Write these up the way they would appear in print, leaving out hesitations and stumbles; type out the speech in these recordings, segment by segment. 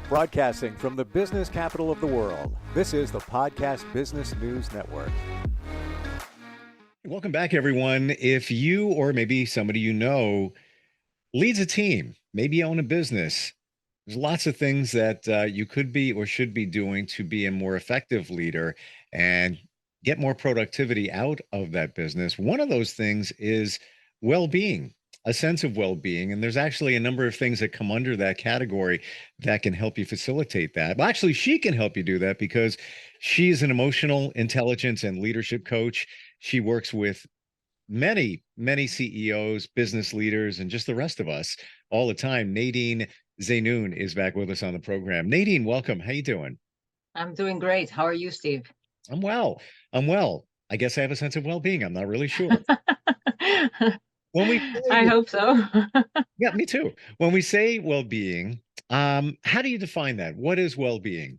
Broadcasting from the business capital of the world, this is the Podcast Business News Network. Welcome back, everyone. If you or maybe somebody you know leads a team, maybe you own a business, there's lots of things that you could be or should be doing to be a more effective leader and get more productivity out of that business. One of those things is well-being, a sense of well-being. And there's actually a number of things that come under that category that can help you facilitate that. Well, actually, she can help you do that because she's an emotional intelligence and leadership coach. She works with many CEOs, business leaders, and just the rest of us all the time. Nadine Zaynoun is back with us on the program. Nadine, welcome. How you doing? I'm doing great. How are you, Steve? I'm well. I'm well. I guess I have a sense of well-being. I'm not really sure. When we I say, hope so. yeah, me too. When we say well-being, how do you define that? What is well-being?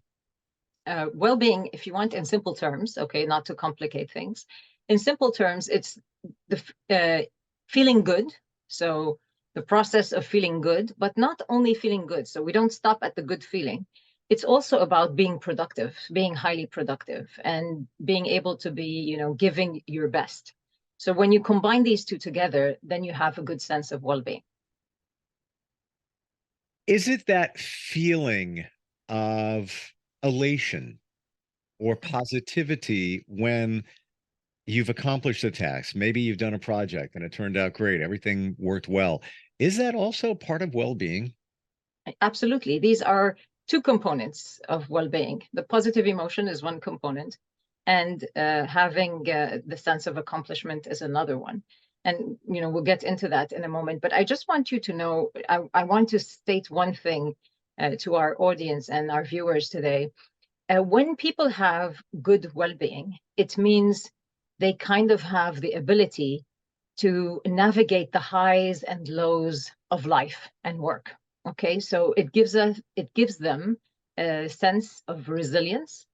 Well-being, if you want, in simple terms, okay, not to complicate things. In simple terms, it's the feeling good. So the process of feeling good, but not only feeling good. So we don't stop at the good feeling. It's also about being productive, being highly productive, and being able to be, giving your best. So when you combine these two together, then you have a good sense of well-being. Is it that feeling of elation or positivity when you've accomplished a task? Maybe you've done a project and it turned out great. Everything worked well. Is that also part of well-being? Absolutely. These are two components of well-being. The positive emotion is one component, and having the sense of accomplishment is another one. And we'll get into that in a moment. But I just want you to know, I want to state one thing to our audience and our viewers today. When people have good well-being, it means they kind of have the ability to navigate the highs and lows of life and work. Okay, so it gives them a sense of resilience,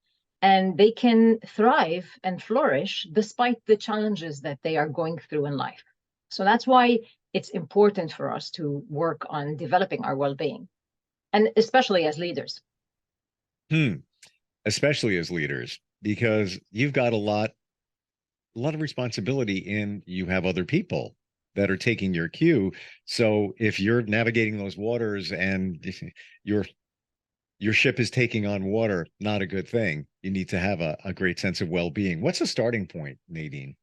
and they can thrive and flourish despite the challenges that they are going through in life. So that's why it's important for us to work on developing our well-being, and especially as leaders. Especially as leaders, because you've got a lot of responsibility in you have other people that are taking your cue. So if you're navigating those waters and your ship is taking on water, not a good thing. You need to have a great sense of well-being. What's the starting point, Nadine?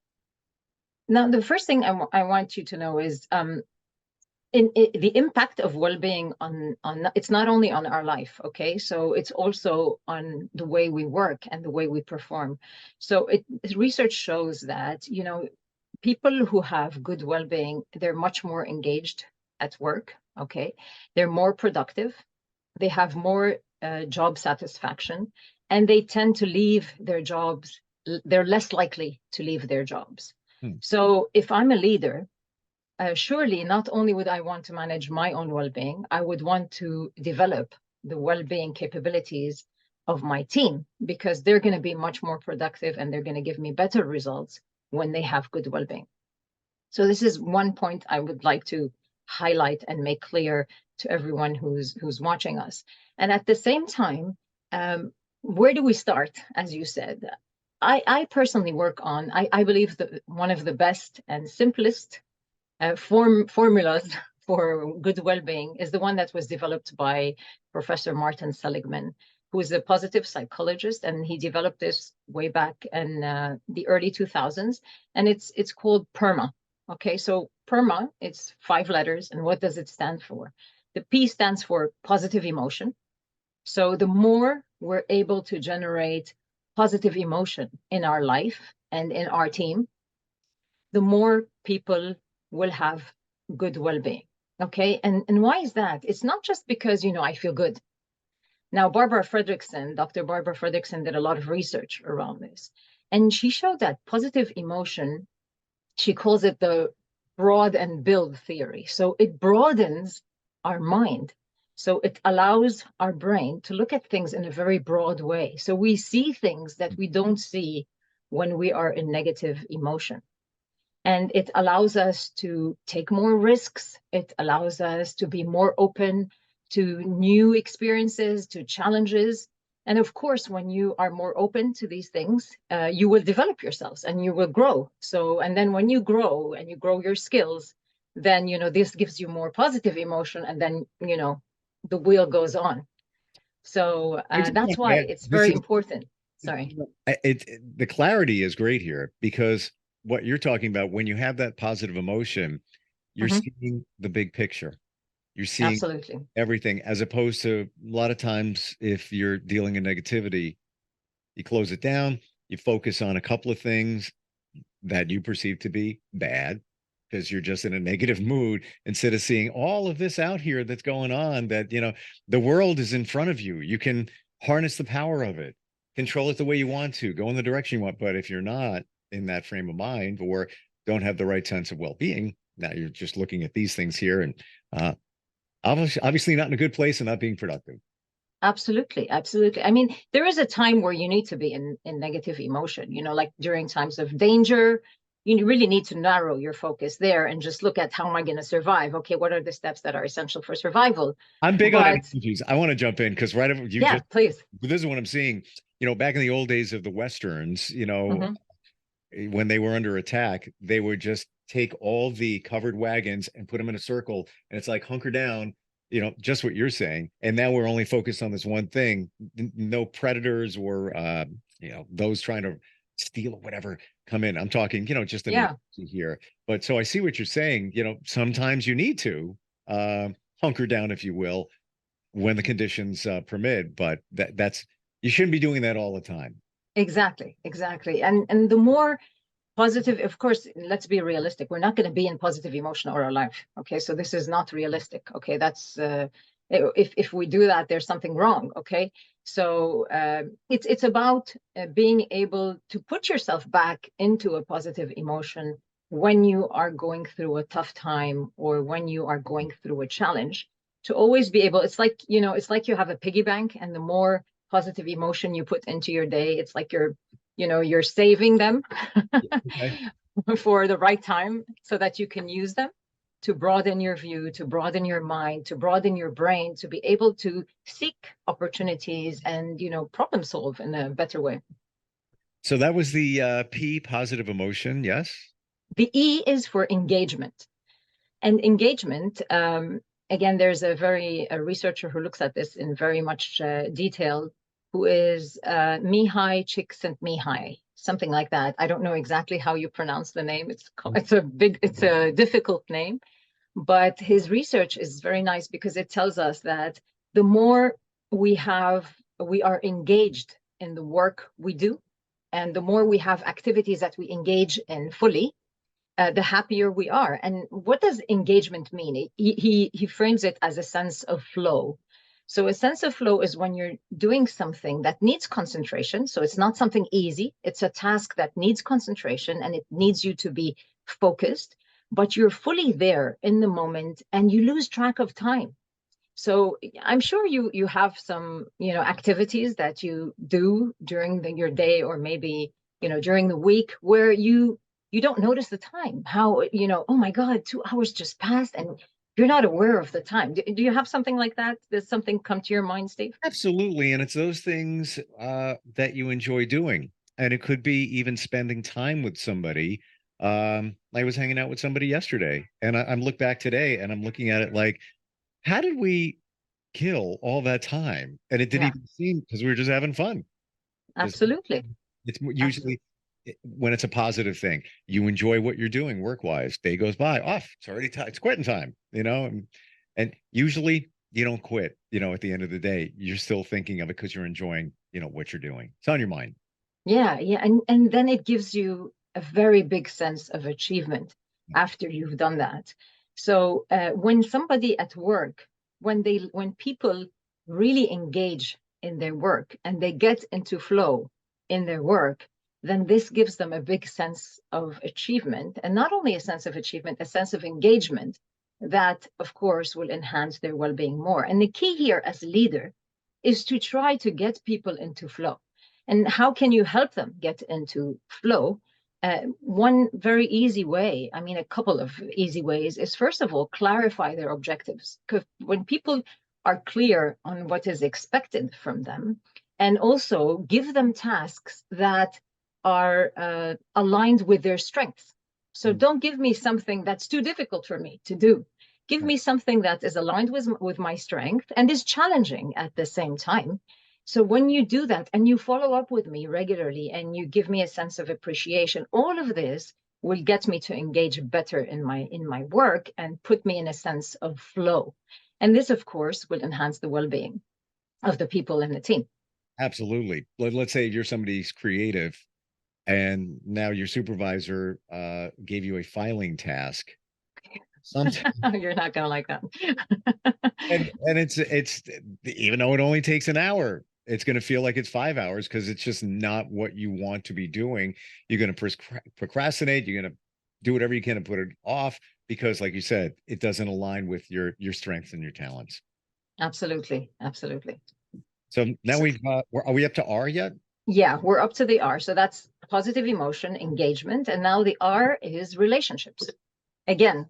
Now, the first thing I want you to know is the impact of well-being on it's not only on our life, okay? So it's also on the way we work and the way we perform. So research shows that, people who have good well-being, they're much more engaged at work, okay? They're more productive, they have more job satisfaction, and they tend to leave their jobs, they're less likely to leave their jobs. So if I'm a leader, surely not only would I want to manage my own well-being, I would want to develop the well-being capabilities of my team, because they're going to be much more productive and they're going to give me better results when they have good well-being. So this is one point I would like to highlight and make clear to everyone who's watching us. And at the same time, where do we start? As you said, I personally work on, I believe that one of the best and simplest formulas for good well-being is the one that was developed by Professor Martin Seligman, who is a positive psychologist, and he developed this way back in the early 2000s, and it's called PERMA. Okay, so PERMA, it's 5 letters, and what does it stand for? The P stands for positive emotion. So the more we're able to generate positive emotion in our life and in our team, the more people will have good well-being. Okay, and why is that? It's not just because I feel good. Now, Dr. Barbara Fredrickson did a lot of research around this, and she showed that positive emotion, she calls it the broad and build theory. So it broadens our mind. So it allows our brain to look at things in a very broad way. So we see things that we don't see when we are in negative emotion. And it allows us to take more risks. It allows us to be more open to new experiences, to challenges. And of course, when you are more open to these things, you will develop yourselves and you will grow. So, and then when you grow and you grow your skills, then, this gives you more positive emotion, and then, the wheel goes on. So that's why it's This very is important. Sorry. the clarity is great here, because what you're talking about, when you have that positive emotion, you're seeing the big picture. You're seeing Absolutely. everything, as opposed to a lot of times if you're dealing in negativity, you close it down, you focus on a couple of things that you perceive to be bad because you're just in a negative mood, instead of seeing all of this out here that's going on, that, the world is in front of you. You can harness the power of it, control it the way you want to, go in the direction you want. But if you're not in that frame of mind, or don't have the right sense of well-being, now you're just looking at these things here, and obviously not in a good place and not being productive. Absolutely, absolutely. I mean, there is a time where you need to be in negative emotion, like during times of danger. You really need to narrow your focus there and just look at, how am I going to survive? Okay, what are the steps that are essential for survival? I'm big on But analogies. I want to jump in because yeah, please. this is what I'm seeing. Back in the old days of the Westerns, Mhm. when they were under attack, they would just take all the covered wagons and put them in a circle, and it's like hunker down, just what you're saying. And now we're only focused on this one thing. No predators or those trying to steal or whatever come in. I'm talking, just an Yeah. emergency here. But so I see what you're saying. Sometimes you need to hunker down, if you will, when the conditions permit. But that's you shouldn't be doing that all the time. Exactly, exactly. And the more positive, of course, let's be realistic. We're not going to be in positive emotion all our life. Okay, so this is not realistic. Okay, that's if we do that, there's something wrong. Okay, so it's about being able to put yourself back into a positive emotion when you are going through a tough time, or when you are going through a challenge. To always be able, it's like, it's like you have a piggy bank, and the more positive emotion you put into your day, it's like you're saving them Okay. for the right time, so that you can use them to broaden your view, to broaden your mind, to broaden your brain, to be able to seek opportunities and, problem solve in a better way. So that was the P, positive emotion. Yes. The E is for engagement. And engagement, again, there's a researcher who looks at this in very much detail, who is Mihai Csikszentmihalyi, something like that. I don't know exactly how you pronounce the name. It's a difficult name, but his research is very nice, because it tells us that the more we are engaged in the work we do, and the more we have activities that we engage in fully, the happier we are. And what does engagement mean? He frames it as a sense of flow. So a sense of flow is when you're doing something that needs concentration. So it's not something easy. It's a task that needs concentration, and it needs you to be focused, but you're fully there in the moment, and you lose track of time. So I'm sure you have some, activities that you do during your day, or maybe, during the week, where you don't notice the time, how, oh my God, 2 hours just passed, and you're not aware of the time. Do you have something like that? Does something come to your mind, Steve? Absolutely. And it's those things that you enjoy doing. And it could be even spending time with somebody. I was hanging out with somebody yesterday, and I'm look back today and I'm looking at it like, how did we kill all that time? And it didn't Yeah, even seem, because we were just having fun. Just absolutely. it's Absolutely. usually when it's a positive thing, you enjoy what you're doing work wise. Day goes by, off. It's already time. It's quitting time, and usually you don't quit. At the end of the day, you're still thinking of it because you're enjoying, what you're doing. It's on your mind. Yeah, yeah. And then it gives you a very big sense of achievement after you've done that. So when somebody at work, when people really engage in their work, and they get into flow in their work, then this gives them a big sense of achievement. And not only a sense of achievement, a sense of engagement that, of course, will enhance their well-being more. And the key here as leader is to try to get people into flow. And how can you help them get into flow? One very easy way, I mean, a couple of easy ways, is first of all, clarify their objectives. Because when people are clear on what is expected from them, and also give them tasks that are aligned with their strengths. So don't give me something that's too difficult for me to do. Give me something that is aligned with my strength and is challenging at the same time. So when you do that and you follow up with me regularly and you give me a sense of appreciation, all of this will get me to engage better in my work and put me in a sense of flow. And this, of course, will enhance the well-being of the people in the team. Absolutely. Let's say you're somebody's creative and now your supervisor gave you a filing task. Sometimes, You're not going to like that. and it's even though it only takes an hour, it's going to feel like it's 5 hours because it's just not what you want to be doing. You're going to procrastinate. You're going to do whatever you can to put it off because, like you said, it doesn't align with your strengths and your talents. Absolutely, absolutely. So now are we up to R yet? Yeah, we're up to the R. So that's positive emotion, engagement, and now the R is relationships. Again,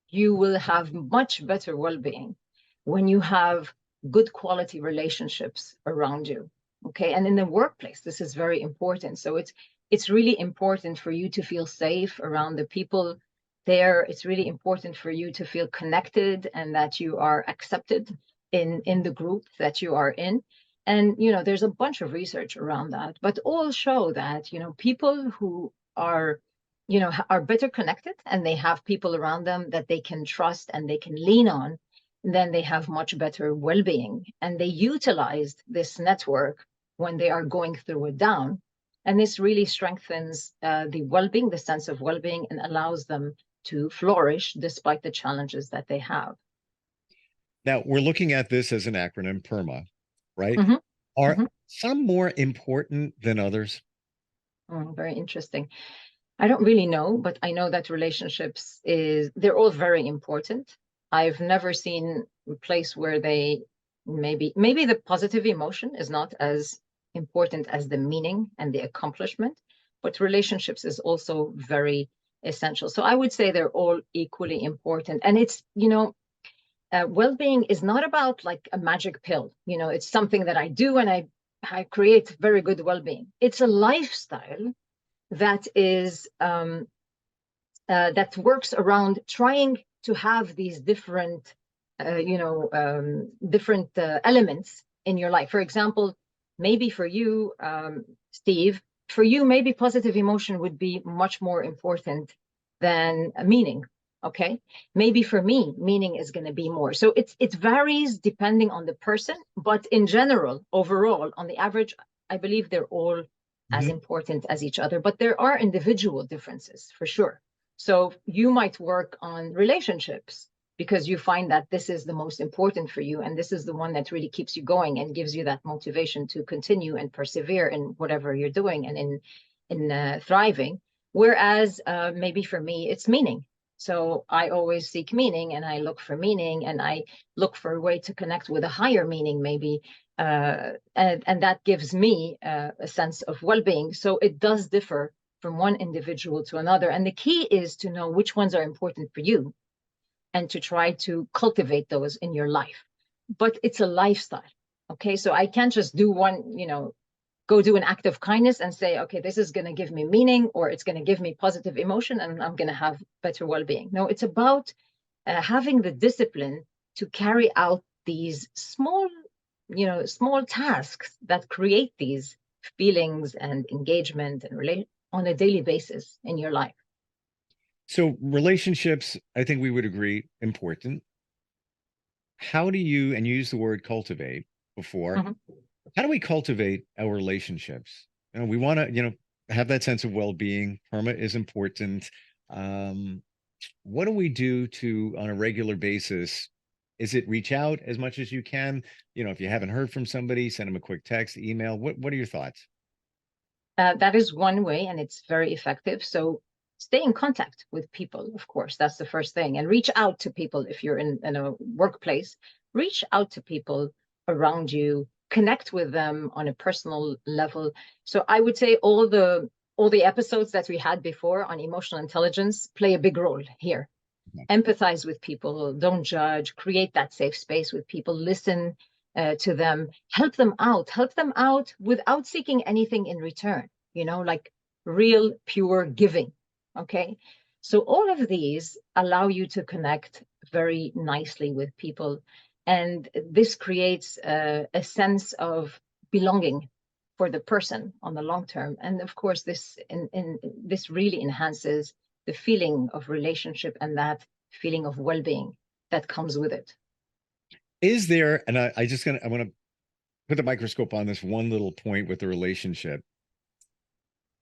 you will have much better well-being when you have good quality relationships around you. Okay, and in the workplace, this is very important. So it's really important for you to feel safe around the people there. It's really important for you to feel connected and that you are accepted in the group that you are in. And there's a bunch of research around that, but all show that people who are are better connected and they have people around them that they can trust and they can lean on, then they have much better well-being, and they utilized this network when they are going through a down, and this really strengthens the well-being, the sense of well-being, and allows them to flourish despite the challenges that they have. Now we're looking at this as an acronym, PERMA, right? Mm-hmm. Are Mm-hmm. some more important than others? Very interesting. I don't really know, but I know that relationships they're all very important. I've never seen a place where they maybe the positive emotion is not as important as the meaning and the accomplishment, but relationships is also very essential. So I would say they're all equally important. And it's, well-being is not about like a magic pill. It's something that I do and I create very good well-being. It's a lifestyle that is that works around trying to have these different different elements in your life. For example, maybe for you, Steve, for you, maybe positive emotion would be much more important than meaning. Okay, maybe for me, meaning is going to be more. So it varies depending on the person, but in general, overall, on the average, I believe they're all as important as each other, but there are individual differences for sure. So you might work on relationships because you find that this is the most important for you, and this is the one that really keeps you going and gives you that motivation to continue and persevere in whatever you're doing and in thriving. Whereas maybe for me, it's meaning. So I always seek meaning, and I look for meaning, and I look for a way to connect with a higher meaning, maybe, and that gives me a sense of well-being. So it does differ from one individual to another. And the key is to know which ones are important for you and to try to cultivate those in your life. But it's a lifestyle. Okay, so I can't just do one, go do an act of kindness and say, okay, this is going to give me meaning, or it's going to give me positive emotion and I'm going to have better well-being. No, it's about having the discipline to carry out these small tasks that create these feelings and engagement and relate on a daily basis in your life. So relationships, I think we would agree, important. How do you, and you use the word cultivate before, how do we cultivate our relationships? We want to, have that sense of well-being. PERMA is important. What do we do to, on a regular basis? Is it reach out as much as you can? If you haven't heard from somebody, send them a quick text, email. What are your thoughts? That is one way, and it's very effective. So stay in contact with people, of course. That's the first thing. And reach out to people if you're in a workplace. Reach out to people around you. Connect with them on a personal level. So I would say all the episodes that we had before on emotional intelligence play a big role here. empathize with people, don't judge, create that safe space with people, listen to them, help them out without seeking anything in return, like real, pure giving. Okay. So all of these allow you to connect very nicely with people. And this creates a sense of belonging for the person on the long term. And of course, this really enhances the feeling of relationship and that feeling of well-being that comes with it. Is there, and I want to put the microscope on this one little point with the relationship.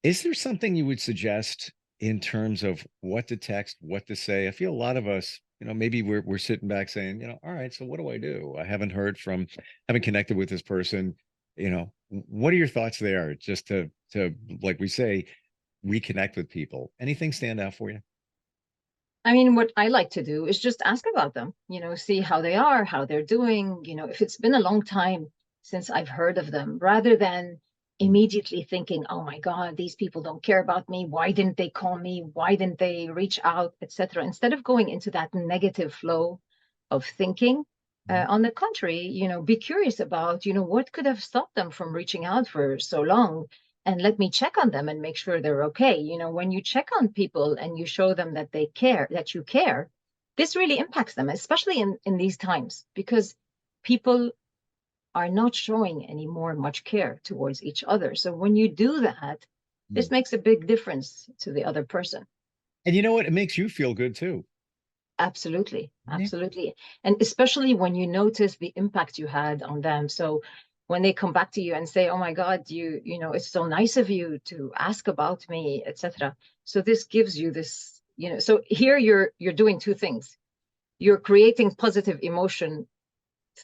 Is there something you would suggest in terms of what to text, what to say? I feel a lot of us, maybe we're sitting back saying, all right, so what do I do? I haven't connected with this person. What are your thoughts there? Just to like we say, reconnect with people. Anything stand out for you? I mean, what I like to do is just ask about them, see how they are, how they're doing, if it's been a long time since I've heard of them, rather than immediately thinking, oh my God, these people don't care about me. Why didn't they call me? Why didn't they reach out, etc. Instead of going into that negative flow of thinking, on the contrary, be curious about, what could have stopped them from reaching out for so long? And let me check on them and make sure they're okay. When you check on people and you show them that they care, that you care, this really impacts them, especially in these times, because people are not showing any more much care towards each other. So when you do that, this makes a big difference to the other person. And you know what? It makes you feel good too. Absolutely. Absolutely. And especially when you notice the impact you had on them. So when they come back to you and say, oh my God, it's so nice of you to ask about me, etc. So this gives you this, so here you're doing two things. You're creating positive emotion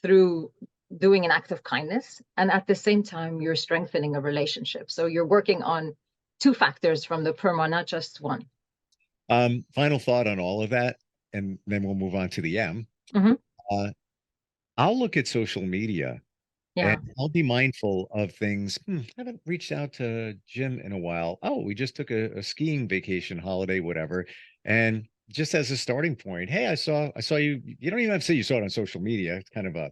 through doing an act of kindness, and at the same time, you're strengthening a relationship. So you're working on two factors from the PERMA, not just one. Final thought on all of that, and then we'll move on to the M. I'll look at social media. Yeah. And I'll be mindful of things. I haven't reached out to Jim in a while. Oh, we just took a skiing vacation, holiday, whatever. And just as a starting point, hey, I saw you. You don't even have to say you saw it on social media. It's kind of a,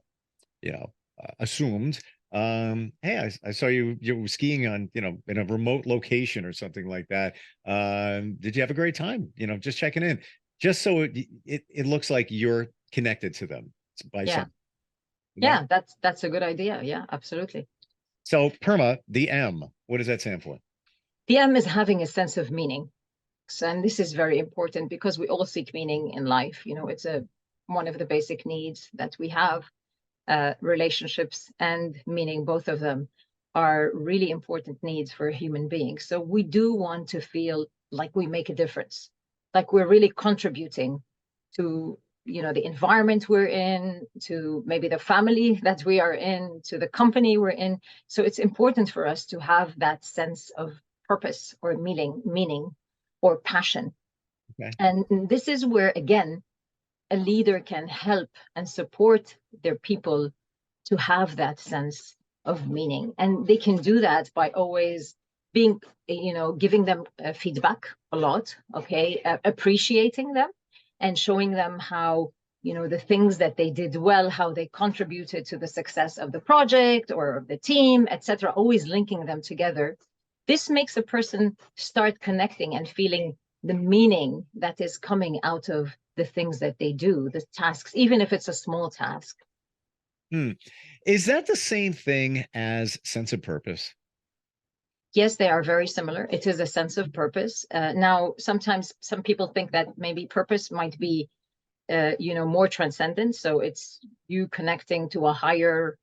assumed. Hey, I saw you were skiing on, in a remote location or something like that. Did you have a great time? Just checking in, just so it looks like you're connected to them by some. Yeah, that's a good idea. Yeah, absolutely. So PERMA, the M, what does that stand for? The M is having a sense of meaning. And this is very important because we all seek meaning in life. It's one of the basic needs that we have. Relationships and meaning, both of them are really important needs for a human being. So we do want to feel like we make a difference, like we're really contributing to the environment we're in, to maybe the family that we are in, to the company we're in. So it's important for us to have that sense of purpose or meaning or passion. Okay. And this is where, again, a leader can help and support their people to have that sense of meaning. And they can do that by always being, giving them feedback a lot, okay, appreciating them, and showing them how, the things that they did well, how they contributed to the success of the project or of the team, etc., always linking them together. This makes a person start connecting and feeling the meaning that is coming out of the things that they do, the tasks, even if it's a small task. Is that the same thing as sense of purpose? Yes, they are very similar. It is a sense of purpose. Now, sometimes some people think that maybe purpose might be, more transcendent. So it's you connecting to a higher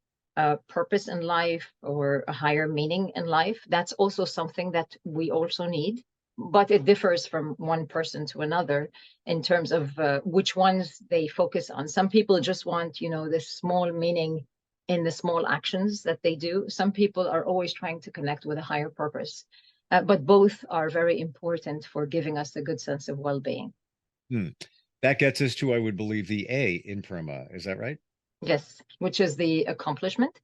purpose in life or a higher meaning in life. That's also something that we also need, but it differs from one person to another in terms of which ones they focus on. Some people just want, this small meaning in the small actions that they do. Some people are always trying to connect with a higher purpose, but both are very important for giving us a good sense of well-being. That gets us to, I would believe, the A in PERMA. Is that right? Yes, which is the accomplishment,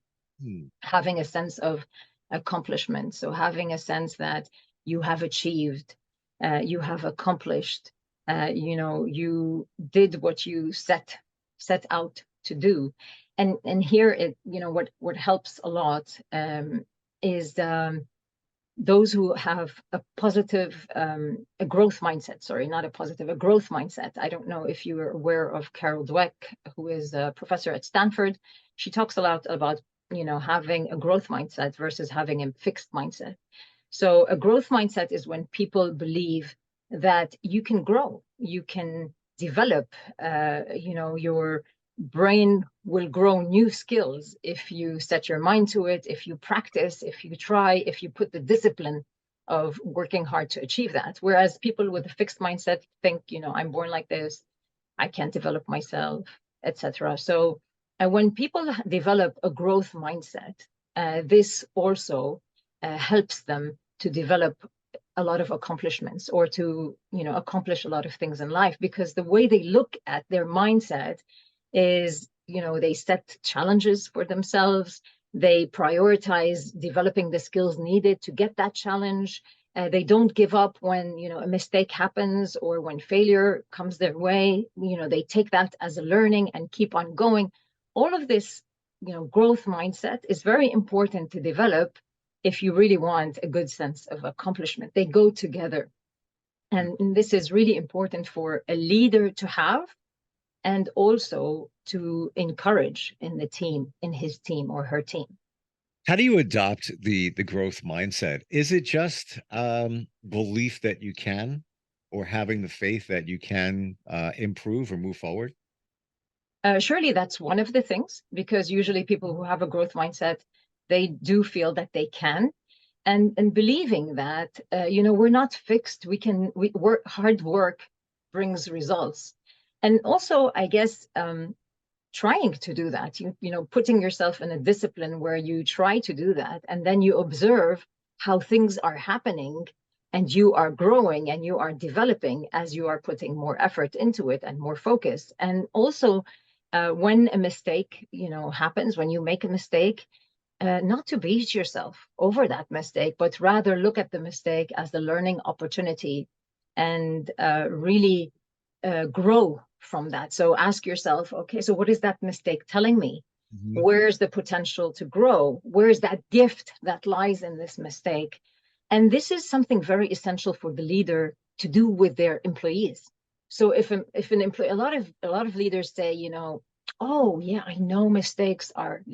having a sense of accomplishment. So having a sense that you have achieved, you have accomplished You did what you set out to do. And here, what helps a lot is those who have a positive, a growth mindset. Sorry, not a positive, a growth mindset. I don't know if you are aware of Carol Dweck, who is a professor at Stanford. She talks a lot about having a growth mindset versus having a fixed mindset. So a growth mindset is when people believe that you can grow, you can develop, your brain will grow new skills if you set your mind to it, if you practice, if you try, if you put the discipline of working hard to achieve that. Whereas people with a fixed mindset think, I'm born like this, I can't develop myself, etc. So when people develop a growth mindset, this also helps them to develop a lot of accomplishments, or to accomplish a lot of things in life, because the way they look at their mindset is, they set challenges for themselves, they prioritize developing the skills needed to get that challenge. They don't give up when a mistake happens or when failure comes their way. They take that as a learning and keep on going. All of this growth mindset is very important to develop if you really want a good sense of accomplishment. They go together. And this is really important for a leader to have, and also to encourage in the team, in his team or her team. How do you adopt the growth mindset? Is it just belief that you can, or having the faith that you can improve or move forward? Surely that's one of the things, because usually people who have a growth mindset, they do feel that they can, and believing that we're not fixed. Hard work brings results. And also, I guess, trying to do that, putting yourself in a discipline where you try to do that, and then you observe how things are happening, and you are growing and you are developing as you are putting more effort into it and more focus. And also, when a mistake happens, when you make a mistake, not to beat yourself over that mistake, but rather look at the mistake as a learning opportunity, and really grow from that. So ask yourself, okay, so what is that mistake telling me? Mhm. Where's the potential to grow? Where's that gift that lies in this mistake? And this is something very essential for the leader to do with their employees. So if an employee, a lot of leaders say, oh yeah, I know mistakes are,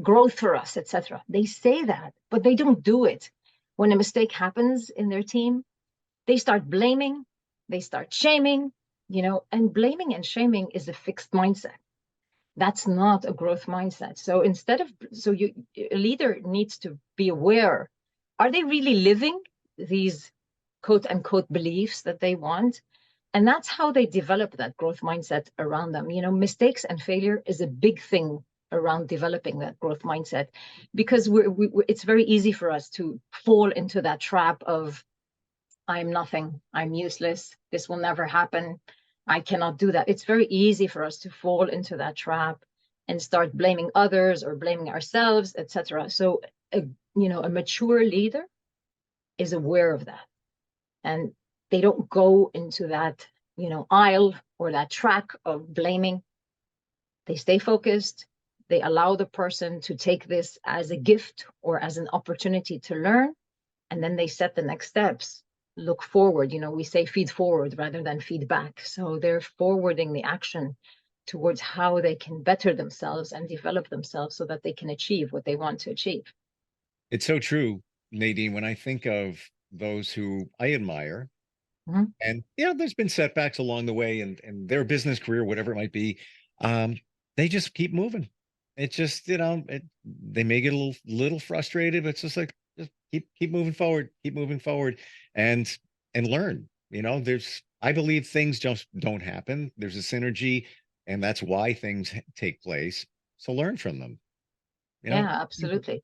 growth for us, etc. They say that, but they don't do it. When a mistake happens in their team, they start blaming, they start shaming, and blaming and shaming is a fixed mindset. That's not a growth mindset. So a leader needs to be aware, are they really living these quote unquote beliefs that they want? And that's how they develop that growth mindset around them. Mistakes and failure is a big thing around developing that growth mindset, because it's very easy for us to fall into that trap of, I'm nothing, I'm useless, this will never happen, I cannot do that. It's very easy for us to fall into that trap and start blaming others or blaming ourselves, etc. So a mature leader is aware of that, and they don't go into that aisle or that track of blaming. They stay focused. They allow the person to take this as a gift or as an opportunity to learn, and then they set the next steps. Look forward. We say feed forward rather than feedback. So they're forwarding the action towards how they can better themselves and develop themselves so that they can achieve what they want to achieve. It's so true, Nadine. When I think of those who I admire, Mhm. and there's been setbacks along the way, and their business career, whatever it might be, they just keep moving. It's just they may get a little frustrated, but it's just like, just keep moving forward, and learn. I believe things just don't happen. There's a synergy, and that's why things take place. So learn from them. You know, Yeah, absolutely.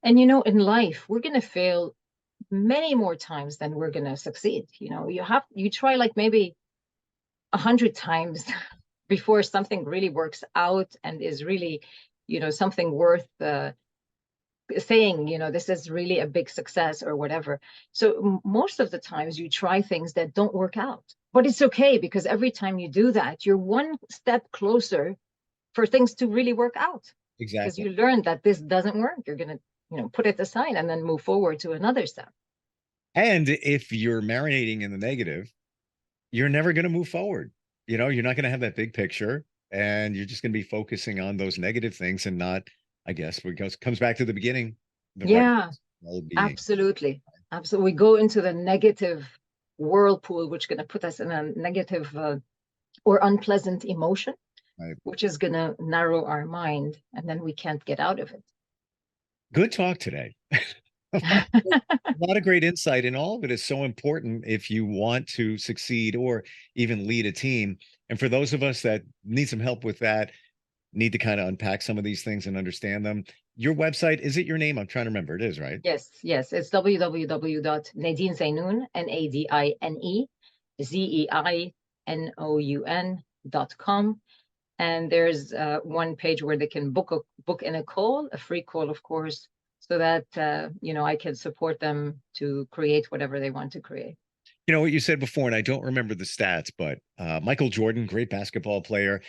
And in life, we're going to fail many more times than we're going to succeed. You try like maybe 100 times before something really works out and is really, something worth saying, this is really a big success or whatever. So most of the times you try things that don't work out. But it's okay, because every time you do that, you're one step closer for things to really work out. Because Exactly. you learn that this doesn't work. You're going to, put it aside and then move forward to another step. And if you're marinating in the negative, you're never going to move forward. You're not going to have that big picture, and you're just going to be focusing on those negative things and not, I guess, because comes back to the beginning, the Yeah, well-being. absolutely. Absolutely. We go into the negative whirlpool, which is going to put us in a negative or unpleasant emotion, Right. which is going to narrow our mind, and then we can't get out of it. Good talk today. A lot of great insight, and all of it is so important if you want to succeed or even lead a team. And for those of us that need some help with that, need to kind of unpack some of these things and understand them, your website, is it your name? I'm trying to remember. It is, right? Yes. It's www.nadinezeinoun, NADINE .com. And there's one page where they can book in a call, a free call, of course, so that I can support them to create whatever they want to create. What you said before, and I don't remember the stats, but Michael Jordan, great basketball player,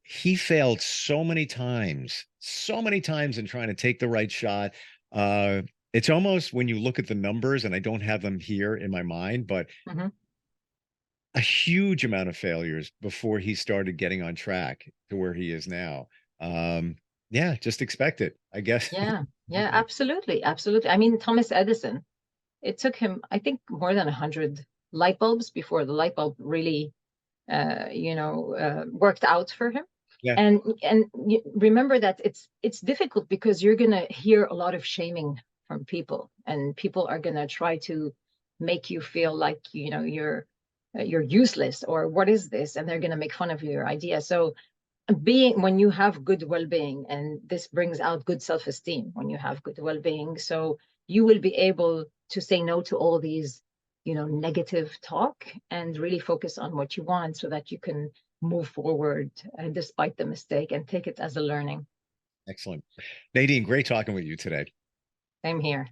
he failed so many times in trying to take the right shot. It's almost, when you look at the numbers, and I don't have them here in my mind, but a huge amount of failures before he started getting on track to where he is now. Yeah, just expect it, I guess. Yeah, absolutely. I mean, Thomas Edison, it took him, I think, more than 100 light bulbs before the light bulb really, worked out for him. Yeah. And remember that it's difficult, because you're going to hear a lot of shaming from people, and people are going to try to make you feel like, you're useless, or what is this? And they're going to make fun of your idea. So when you have good well-being, and this brings out good self-esteem when you have good well-being, so you will be able to say no to all these negative talk, and really focus on what you want, so that you can move forward despite the mistake, and take it as a learning. Excellent. Nadine, great talking with you today. Same here.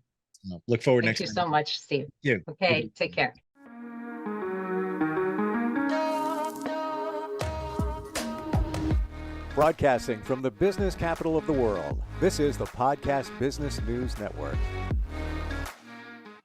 Look forward Thank next you time. so much, Steve. Yeah. Okay, take care. Broadcasting from the business capital of the world, this is the Podcast Business News Network.